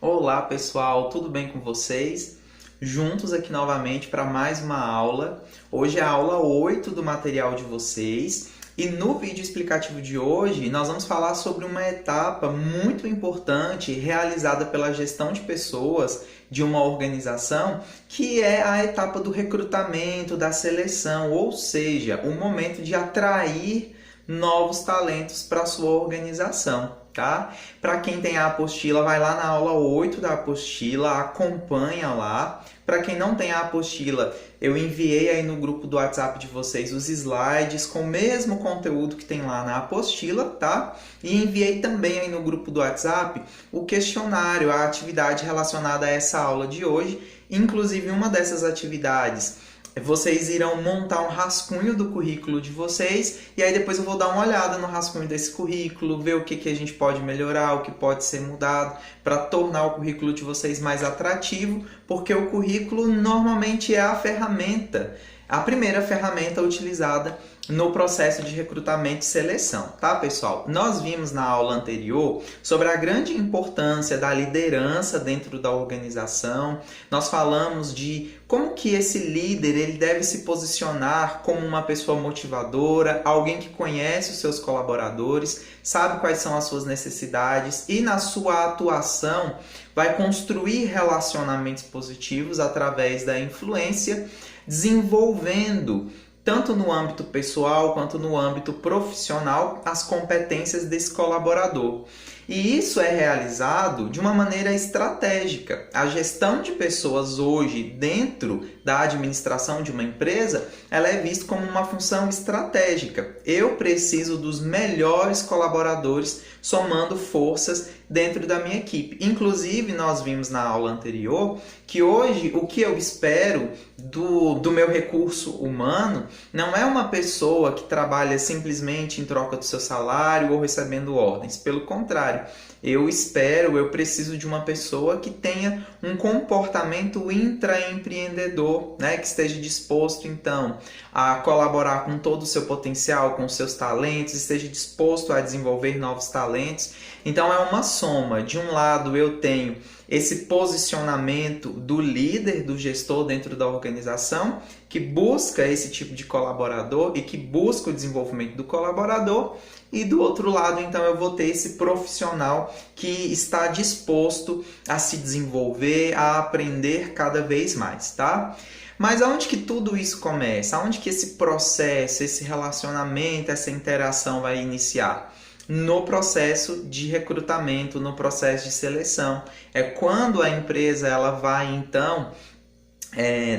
Olá pessoal, tudo bem com vocês? Juntos aqui novamente para mais uma aula. Hoje é a aula 8 do material de vocês e no vídeo explicativo de hoje nós vamos falar sobre uma etapa muito importante realizada pela gestão de pessoas de uma organização, que é a etapa do recrutamento, da seleção, ou seja, o momento de atrair novos talentos para a sua organização. Tá? Para quem tem a apostila, vai lá na aula 8 da apostila, acompanha lá. Para quem não tem a apostila, eu enviei aí no grupo do WhatsApp de vocês os slides com o mesmo conteúdo que tem lá na apostila, tá? E enviei também aí no grupo do WhatsApp o questionário, a atividade relacionada a essa aula de hoje. Inclusive, uma dessas atividades, vocês irão montar um rascunho do currículo de vocês e aí depois eu vou dar uma olhada no rascunho desse currículo, ver o que a gente pode melhorar, o que pode ser mudado para tornar o currículo de vocês mais atrativo, porque o currículo normalmente é a ferramenta, a primeira ferramenta utilizada no processo de recrutamento e seleção, tá, pessoal? Nós vimos na aula anterior sobre a grande importância da liderança dentro da organização. Nós falamos de como que esse líder ele deve se posicionar como uma pessoa motivadora, alguém que conhece os seus colaboradores, sabe quais são as suas necessidades e na sua atuação vai construir relacionamentos positivos através da influência, desenvolvendo tanto no âmbito pessoal quanto no âmbito profissional, as competências desse colaborador. E isso é realizado de uma maneira estratégica. A gestão de pessoas hoje dentro da administração de uma empresa, ela é vista como uma função estratégica. Eu preciso dos melhores colaboradores somando forças dentro da minha equipe. Inclusive, nós vimos na aula anterior que hoje o que eu espero do meu recurso humano não é uma pessoa que trabalha simplesmente em troca do seu salário ou recebendo ordens. Pelo contrário, eu preciso de uma pessoa que tenha um comportamento intraempreendedor, né? Que esteja disposto, então, a colaborar com todo o seu potencial, com os seus talentos, esteja disposto a desenvolver novos talentos. Então, é uma soma. De um lado, eu tenho esse posicionamento do líder, do gestor dentro da organização, que busca esse tipo de colaborador e que busca o desenvolvimento do colaborador. E do outro lado, então, eu vou ter esse profissional que está disposto a se desenvolver, a aprender cada vez mais, tá? Mas aonde que tudo isso começa? Aonde que esse processo, esse relacionamento, essa interação vai iniciar? No processo de recrutamento, no processo de seleção. É quando a empresa ela vai, então,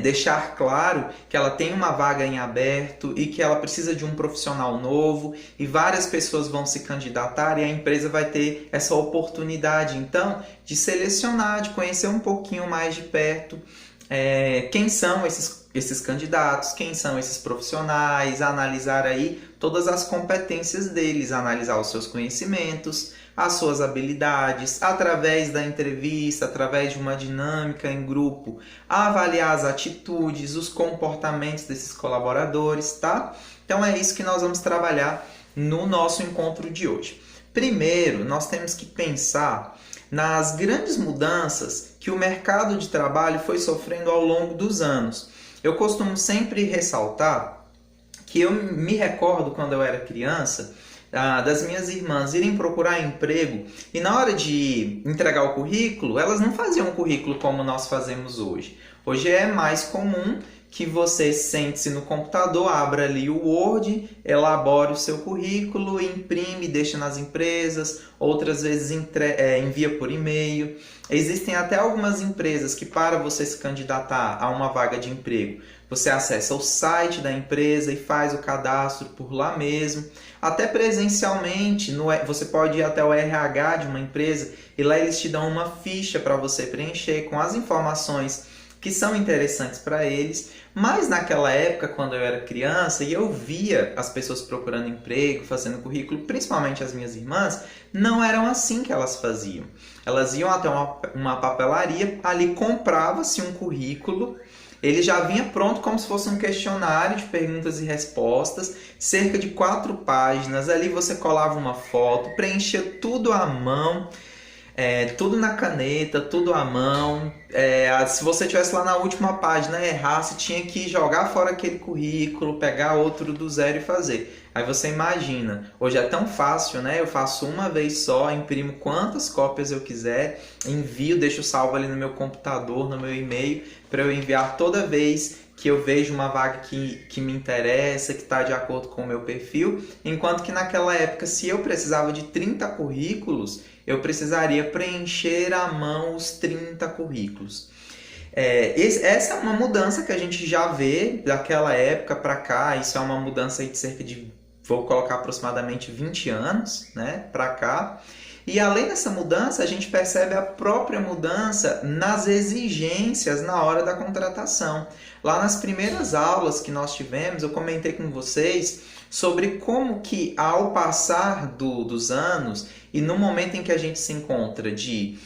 deixar claro que ela tem uma vaga em aberto e que ela precisa de um profissional novo e várias pessoas vão se candidatar e a empresa vai ter essa oportunidade, então, de selecionar, de conhecer um pouquinho mais de perto quem são esses candidatos, quem são esses profissionais, analisar aí todas as competências deles, analisar os seus conhecimentos, as suas habilidades, através da entrevista, através de uma dinâmica em grupo, avaliar as atitudes, os comportamentos desses colaboradores, tá? Então é isso que nós vamos trabalhar no nosso encontro de hoje. Primeiro, nós temos que pensar nas grandes mudanças que o mercado de trabalho foi sofrendo ao longo dos anos. Eu costumo sempre ressaltar que eu me recordo quando eu era criança das minhas irmãs irem procurar emprego e na hora de entregar o currículo, elas não faziam um currículo como nós fazemos hoje. Hoje é mais comum que você sente-se no computador, abra ali o Word, elabore o seu currículo, imprime, deixa nas empresas, outras vezes envia por e-mail. Existem até algumas empresas que, para você se candidatar a uma vaga de emprego, você acessa o site da empresa e faz o cadastro por lá mesmo. Até presencialmente, você pode ir até o RH de uma empresa e lá eles te dão uma ficha para você preencher com as informações que são interessantes para eles. Mas naquela época, quando eu era criança e eu via as pessoas procurando emprego, fazendo currículo, principalmente as minhas irmãs, não eram assim que elas faziam. Elas iam até uma papelaria, ali comprava-se um currículo, ele já vinha pronto como se fosse um questionário de perguntas e respostas, cerca de 4 páginas, ali você colava uma foto, preenchia tudo à mão. tudo na caneta, tudo à mão. Se você tivesse lá na última página e errasse, tinha que jogar fora aquele currículo, pegar outro do zero e fazer. Aí você imagina, hoje é tão fácil, né? Eu faço uma vez só, imprimo quantas cópias eu quiser, envio, deixo salvo ali no meu computador, no meu e-mail, para eu enviar toda vez que eu vejo uma vaga que me interessa, que está de acordo com o meu perfil, enquanto que naquela época, se eu precisava de 30 currículos, eu precisaria preencher à mão os 30 currículos. Essa é uma mudança que a gente já vê daquela época para cá, isso é uma mudança aí de cerca de, vou colocar aproximadamente 20 anos, né, para cá. E além dessa mudança, a gente percebe a própria mudança nas exigências na hora da contratação. Lá nas primeiras aulas que nós tivemos, eu comentei com vocês sobre como que ao passar dos anos e no momento em que a gente se encontra de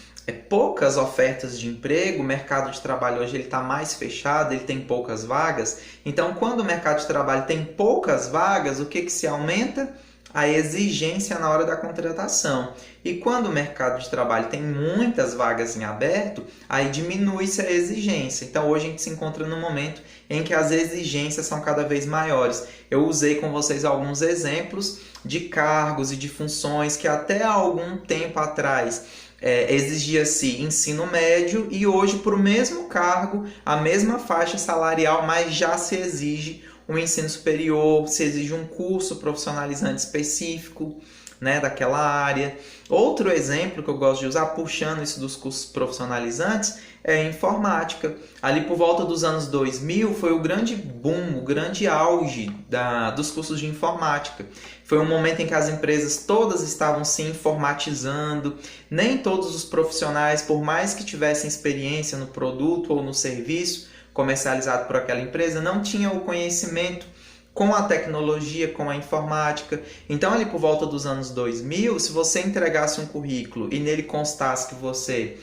poucas ofertas de emprego, o mercado de trabalho hoje está mais fechado, ele tem poucas vagas. Então, quando o mercado de trabalho tem poucas vagas, o que se aumenta? A exigência na hora da contratação. E quando o mercado de trabalho tem muitas vagas em aberto, aí diminui-se a exigência. Então hoje a gente se encontra num momento em que as exigências são cada vez maiores. Eu usei com vocês alguns exemplos de cargos e de funções que até algum tempo atrás exigia-se ensino médio e hoje, para o mesmo cargo, a mesma faixa salarial, mas já se exige um ensino superior, se exige um curso profissionalizante específico, né, daquela área. Outro exemplo que eu gosto de usar, puxando isso dos cursos profissionalizantes, é a informática. Ali por volta dos anos 2000 foi o grande boom, o grande auge dos cursos de informática. Foi um momento em que as empresas todas estavam se informatizando, nem todos os profissionais, por mais que tivessem experiência no produto ou no serviço comercializado por aquela empresa, não tinham o conhecimento com a tecnologia, com a informática. Então, ali por volta dos anos 2000, se você entregasse um currículo e nele constasse que você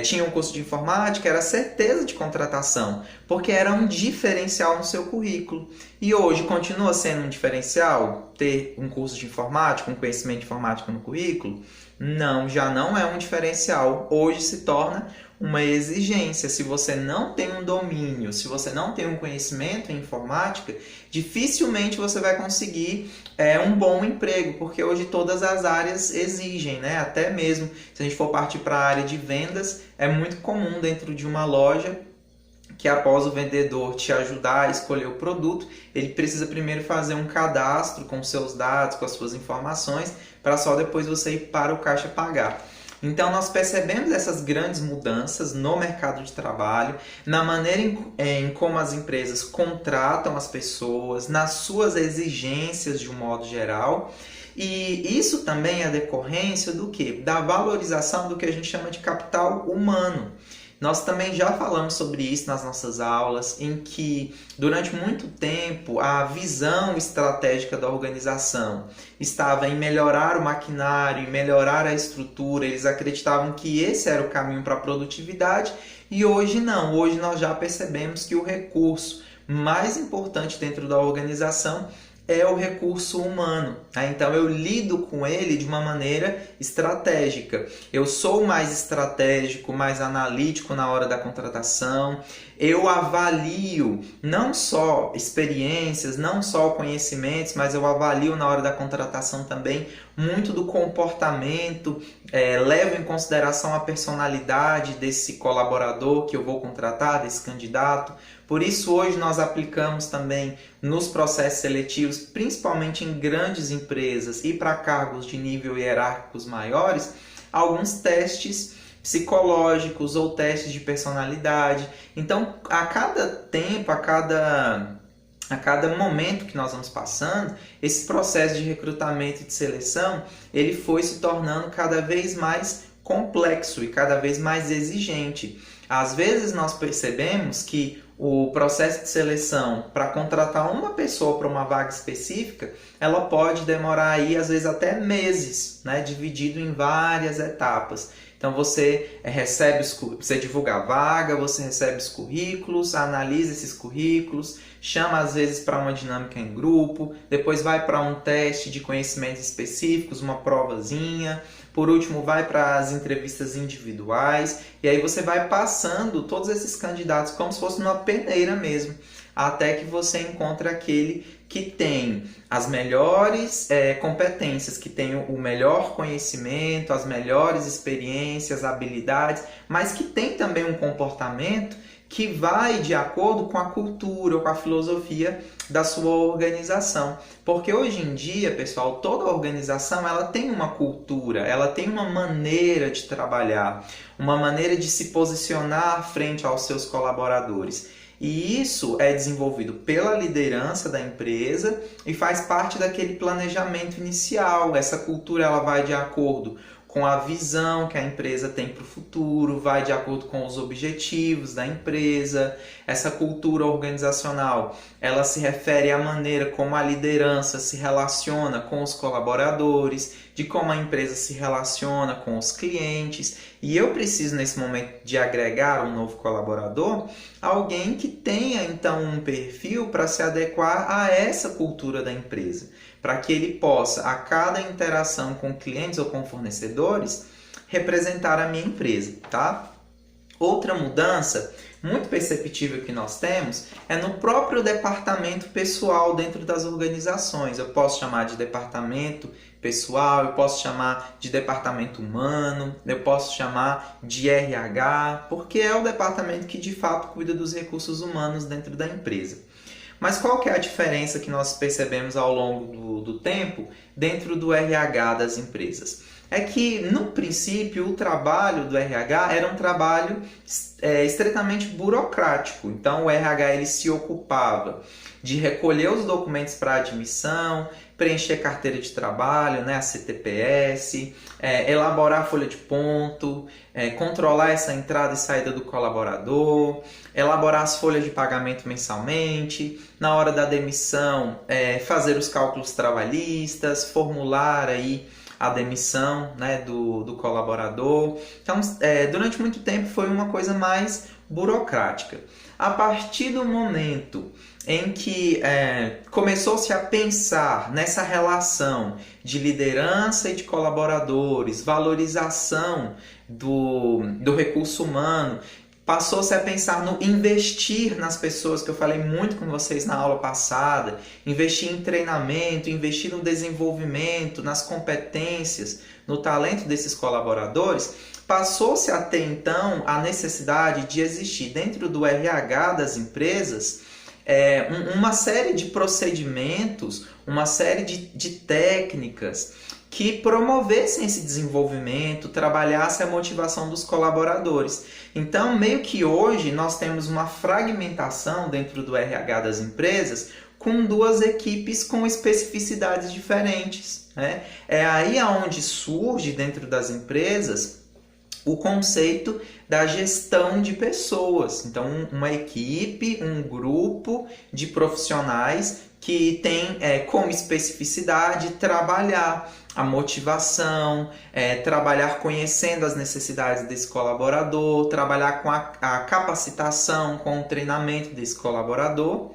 tinha um curso de informática, era certeza de contratação, porque era um diferencial no seu currículo. E hoje continua sendo um diferencial ter um curso de informática, um conhecimento de informática no currículo? Não, já não é um diferencial. Hoje se torna uma exigência. Se você não tem um domínio, se você não tem um conhecimento em informática, dificilmente você vai conseguir um bom emprego, porque hoje todas as áreas exigem, né? Até mesmo se a gente for partir para a área de vendas, é muito comum dentro de uma loja que após o vendedor te ajudar a escolher o produto, ele precisa primeiro fazer um cadastro com seus dados, com as suas informações, para só depois você ir para o caixa pagar. Então, nós percebemos essas grandes mudanças no mercado de trabalho, na maneira em como as empresas contratam as pessoas, nas suas exigências de um modo geral. E isso também é decorrência do quê? Da valorização do que a gente chama de capital humano. Nós também já falamos sobre isso nas nossas aulas, em que durante muito tempo a visão estratégica da organização estava em melhorar o maquinário, em melhorar a estrutura. Eles acreditavam que esse era o caminho para a produtividade e hoje não. Hoje nós já percebemos que o recurso mais importante dentro da organização é o recurso humano. Então eu lido com ele de uma maneira estratégica. Eu sou mais estratégico, mais analítico na hora da contratação. Eu avalio não só experiências, não só conhecimentos, mas eu avalio na hora da contratação também muito do comportamento, levo em consideração a personalidade desse colaborador que eu vou contratar, desse candidato. Por isso, hoje nós aplicamos também nos processos seletivos, principalmente em grandes empresas e para cargos de nível hierárquicos maiores, alguns testes psicológicos ou testes de personalidade. Então, a cada tempo, a cada momento que nós vamos passando, esse processo de recrutamento e de seleção, ele foi se tornando cada vez mais complexo e cada vez mais exigente. Às vezes nós percebemos que o processo de seleção para contratar uma pessoa para uma vaga específica, ela pode demorar aí às vezes até meses, né, dividido em várias etapas. Então você você divulga a vaga, você recebe os currículos, analisa esses currículos, chama às vezes para uma dinâmica em grupo, depois vai para um teste de conhecimentos específicos, uma provazinha. por último vai para as entrevistas individuais, e aí você vai passando todos esses candidatos como se fosse numa peneira mesmo, até que você encontre aquele que tem as melhores competências, que tem o melhor conhecimento, as melhores experiências, habilidades, mas que tem também um comportamento que vai de acordo com a cultura ou com a filosofia da sua organização. Porque hoje em dia, pessoal, toda organização ela tem uma cultura, ela tem uma maneira de trabalhar, uma maneira de se posicionar frente aos seus colaboradores. E isso é desenvolvido pela liderança da empresa e faz parte daquele planejamento inicial. Essa cultura ela vai de acordo com a visão que a empresa tem para o futuro, vai de acordo com os objetivos da empresa. Essa cultura organizacional, ela se refere à maneira como a liderança se relaciona com os colaboradores, de como a empresa se relaciona com os clientes. E eu preciso, nesse momento, de agregar um novo colaborador, alguém que tenha, então, um perfil para se adequar a essa cultura da empresa, para que ele possa, a cada interação com clientes ou com fornecedores, representar a minha empresa, tá? Outra mudança muito perceptível que nós temos é no próprio departamento pessoal dentro das organizações. Eu posso chamar de departamento pessoal, eu posso chamar de departamento humano, eu posso chamar de RH, porque é o departamento que de fato cuida dos recursos humanos dentro da empresa. Mas qual que é a diferença que nós percebemos ao longo do tempo dentro do RH das empresas? É que, no princípio, o trabalho do RH era um trabalho estritamente burocrático. Então, o RH ele se ocupava de recolher os documentos para admissão, preencher carteira de trabalho, né, a CTPS, elaborar a folha de ponto, controlar essa entrada e saída do colaborador, elaborar as folhas de pagamento mensalmente, na hora da demissão, fazer os cálculos trabalhistas, formular aí a demissão, né, do colaborador. Então, durante muito tempo foi uma coisa mais burocrática. A partir do momento em que começou-se a pensar nessa relação de liderança e de colaboradores, valorização do recurso humano, passou-se a pensar no investir nas pessoas, que eu falei muito com vocês na aula passada, investir em treinamento, investir no desenvolvimento, nas competências, no talento desses colaboradores, passou-se a ter então a necessidade de existir dentro do RH das empresas uma série de procedimentos, uma série de técnicas que promovessem esse desenvolvimento, trabalhasse a motivação dos colaboradores. Então, meio que hoje nós temos uma fragmentação dentro do RH das empresas com duas equipes com especificidades diferentes, né? É aí onde surge dentro das empresas o conceito da gestão de pessoas. Então, uma equipe, um grupo de profissionais que tem como especificidade trabalhar a motivação, trabalhar conhecendo as necessidades desse colaborador, trabalhar com a capacitação, com o treinamento desse colaborador.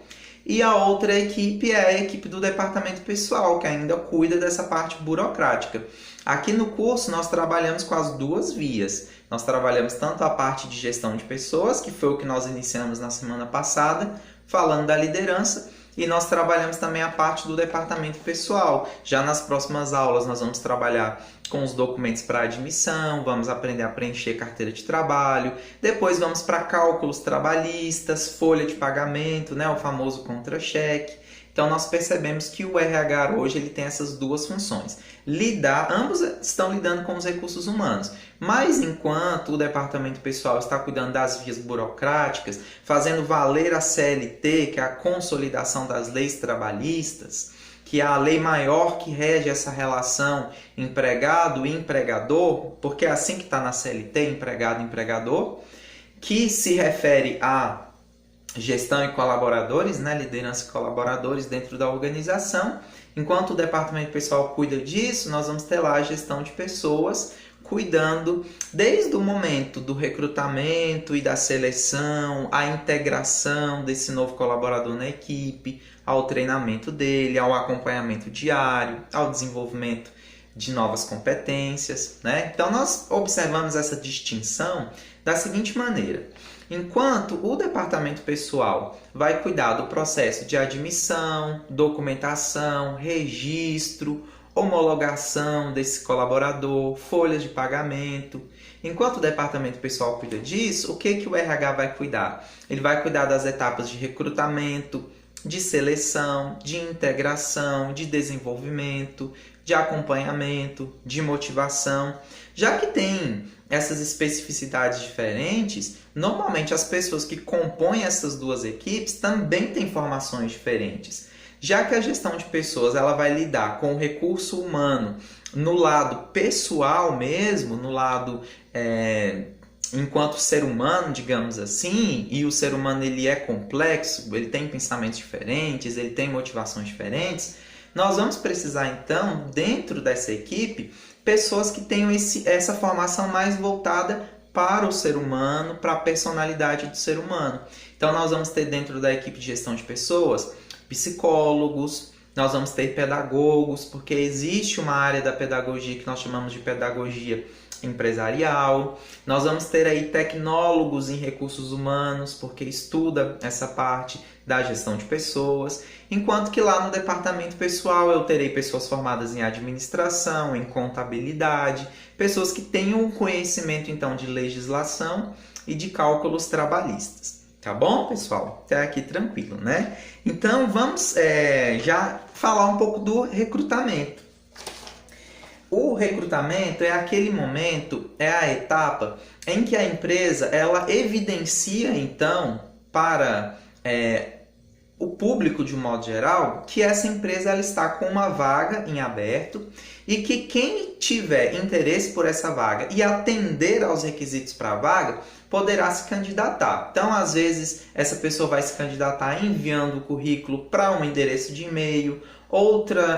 E a outra equipe é a equipe do departamento pessoal, que ainda cuida dessa parte burocrática. Aqui no curso nós trabalhamos com as duas vias. Nós trabalhamos tanto a parte de gestão de pessoas, que foi o que nós iniciamos na semana passada, falando da liderança, e nós trabalhamos também a parte do departamento pessoal. Já nas próximas aulas nós vamos trabalhar com os documentos para admissão, vamos aprender a preencher carteira de trabalho, depois vamos para cálculos trabalhistas, folha de pagamento, né, o famoso contra-cheque. Então nós percebemos que o RH hoje ele tem essas duas funções. Ambos estão lidando com os recursos humanos, mas enquanto o departamento pessoal está cuidando das vias burocráticas, fazendo valer a CLT, que é a consolidação das leis trabalhistas, que é a lei maior que rege essa relação empregado e empregador, porque é assim que está na CLT, empregado e empregador, que se refere a gestão e colaboradores, né? Liderança e colaboradores dentro da organização. Enquanto o departamento pessoal cuida disso, nós vamos ter lá a gestão de pessoas, cuidando desde o momento do recrutamento e da seleção, a integração desse novo colaborador na equipe, ao treinamento dele, ao acompanhamento diário, ao desenvolvimento de novas competências, né? Então, nós observamos essa distinção da seguinte maneira. Enquanto o departamento pessoal vai cuidar do processo de admissão, documentação, registro, homologação desse colaborador, folhas de pagamento. Enquanto o departamento pessoal cuida disso, o que o RH vai cuidar? Ele vai cuidar das etapas de recrutamento, de seleção, de integração, de desenvolvimento, de acompanhamento, de motivação. Já que tem essas especificidades diferentes, normalmente as pessoas que compõem essas duas equipes também têm formações diferentes. Já que a gestão de pessoas ela vai lidar com o recurso humano no lado pessoal mesmo, no lado enquanto ser humano, digamos assim, e o ser humano ele é complexo, ele tem pensamentos diferentes, ele tem motivações diferentes, nós vamos precisar então, dentro dessa equipe, pessoas que tenham essa formação mais voltada para o ser humano, para a personalidade do ser humano. Então nós vamos ter dentro da equipe de gestão de pessoas, psicólogos, nós vamos ter pedagogos, porque existe uma área da pedagogia que nós chamamos de pedagogia empresarial. Nós vamos ter aí tecnólogos em recursos humanos, porque estuda essa parte da gestão de pessoas, enquanto que lá no departamento pessoal eu terei pessoas formadas em administração, em contabilidade, pessoas que tenham um conhecimento então de legislação e de cálculos trabalhistas. Tá bom, pessoal? Até aqui tranquilo, né? Então, vamos já falar um pouco do recrutamento. O recrutamento é aquele momento, é a etapa em que a empresa ela evidencia, então, para o público de um modo geral, que essa empresa ela está com uma vaga em aberto e que quem tiver interesse por essa vaga e atender aos requisitos para a vaga, poderá se candidatar. Então, às vezes, essa pessoa vai se candidatar enviando o currículo para um endereço de e-mail,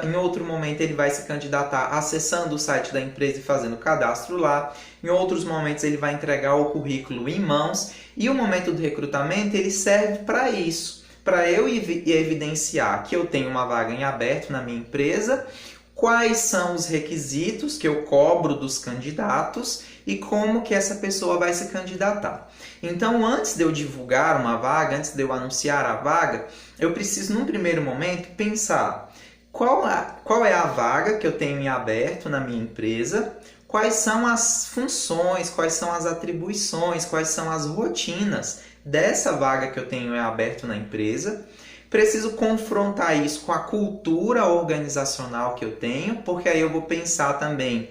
em outro momento ele vai se candidatar acessando o site da empresa e fazendo o cadastro lá, em outros momentos ele vai entregar o currículo em mãos, e o momento do recrutamento ele serve para isso, para eu evidenciar que eu tenho uma vaga em aberto na minha empresa, quais são os requisitos que eu cobro dos candidatos e como que essa pessoa vai se candidatar. Então, antes de eu divulgar uma vaga, antes de eu anunciar a vaga, eu preciso, num primeiro momento, pensar qual é a vaga que eu tenho em aberto na minha empresa, quais são as funções, quais são as atribuições, quais são as rotinas dessa vaga que eu tenho em aberto na empresa. Preciso confrontar isso com a cultura organizacional que eu tenho, porque aí eu vou pensar também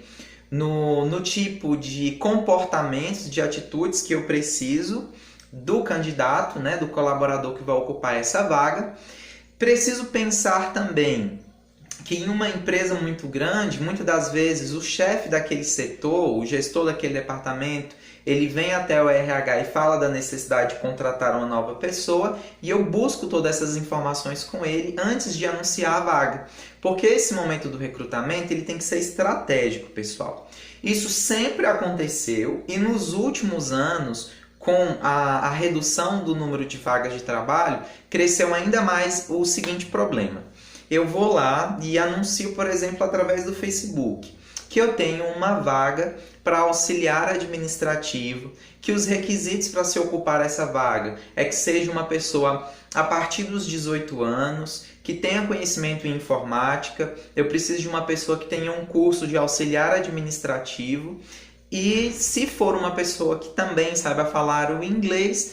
no tipo de comportamentos, de atitudes que eu preciso do candidato, né, do colaborador que vai ocupar essa vaga. Preciso pensar também que em uma empresa muito grande, muitas das vezes o chefe daquele setor, o gestor daquele departamento, ele vem até o RH e fala da necessidade de contratar uma nova pessoa e eu busco todas essas informações com ele antes de anunciar a vaga. Porque esse momento do recrutamento ele tem que ser estratégico, pessoal. Isso sempre aconteceu e nos últimos anos, com a redução do número de vagas de trabalho, cresceu ainda mais o seguinte problema. Eu vou lá e anuncio, por exemplo, através do Facebook, que eu tenho uma vaga para auxiliar administrativo, que os requisitos para se ocupar essa vaga é que seja uma pessoa a partir dos 18 anos, que tenha conhecimento em informática, eu preciso de uma pessoa que tenha um curso de auxiliar administrativo e, se for uma pessoa que também saiba falar o inglês,